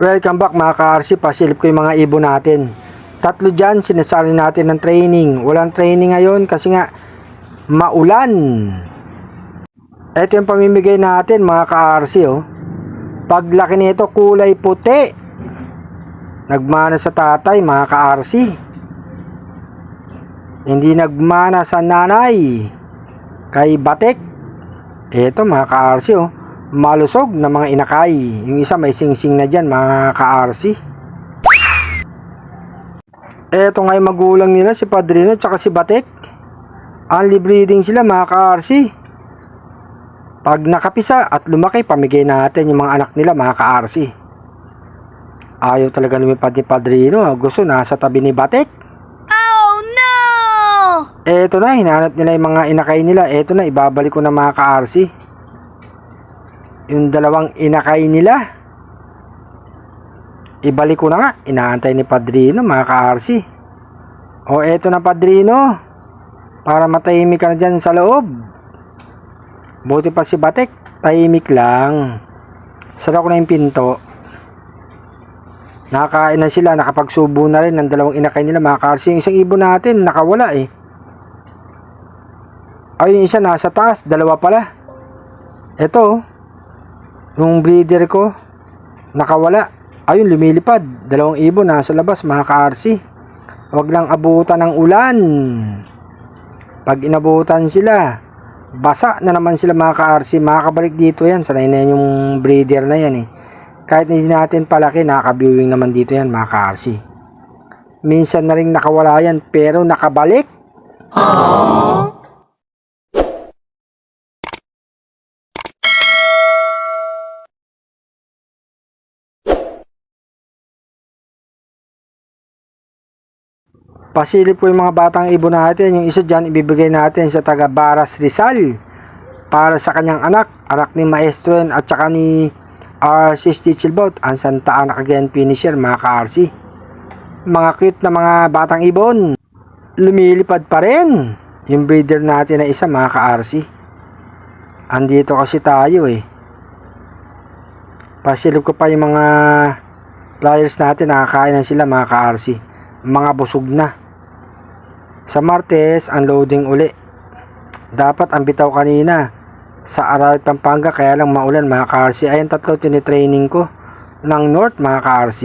Welcome back mga ka-RC, pasilip ko yung mga ibon natin. Tatlo dyan, sinasali natin ng training. Walang training ngayon kasi nga maulan. Ito yung pamimigay natin mga ka-RC oh. Paglaki nito kulay puti. Nagmana sa tatay mga ka-RC. Hindi nagmana sa nanay. Kay Batik. Ito mga ka-RC oh. Malusog na mga inakay. Yung isa may singsing na dyan mga ka-RC. Eto nga yung magulang nila, si Padrino tsaka si Batik. Only breeding sila mga ka-RC. Pag nakapisa at lumaki, pamigay natin yung mga anak nila mga ka-RC. Ayaw talaga lumipad ni Padrino. Gusto nasa tabi ni Batik. Oh no! Eto na, hinahanap nila yung mga inakay nila. Eto na, ibabalik ko na mga ka-RC. Yung dalawang inakay nila, ibalik ko na nga. Inaantay ni Padrino mga ka-RC. O eto na Padrino, para matahimik ka na dyan sa loob. Buti pa si Batik, tahimik lang. Sara ko na yung pinto. Nakakain na sila, nakapagsubo na rin ng dalawang inakay nila mga ka-RC. Yung isang ibon natin nakawala eh. Ay, yung isa nasa taas, dalawa pala. Eto yung breeder ko nakawala. Ayun, lumilipad. Dalawang ibon nasa labas mga ka-RC. Huwag lang abutan ng ulan. Pag inabutan sila, basa na naman sila mga ka-RC. Makakabalik dito yan. Sanay na yan yung breeder na yan eh. Kahit hindi natin palaki, nakaka-viewing naman dito yan mga ka-RC. Minsan na rin nakawala yan pero nakabalik. Aww. Pasilip ko yung mga batang ibon natin. Yung isa dyan, ibibigay natin sa taga Baras Rizal para sa kanyang anak ni Maestro at saka ni RC Stitchelbot, ang Santa Ana again finisher mga ka-RC. Mga cute na mga batang ibon. Lumilipad pa rin yung breeder natin na isa mga ka-RC. Andito kasi tayo eh. Pasilip ko pa yung mga flyers natin, nakakain na sila mga ka-RC. Mga busog na. Sa Martes, unloading uli. Dapat ang bitaw kanina sa Ararat, Pampanga, kaya lang maulan mga ka-RC. Ayan, tatlo tinitraining ko ng North mga ka-RC.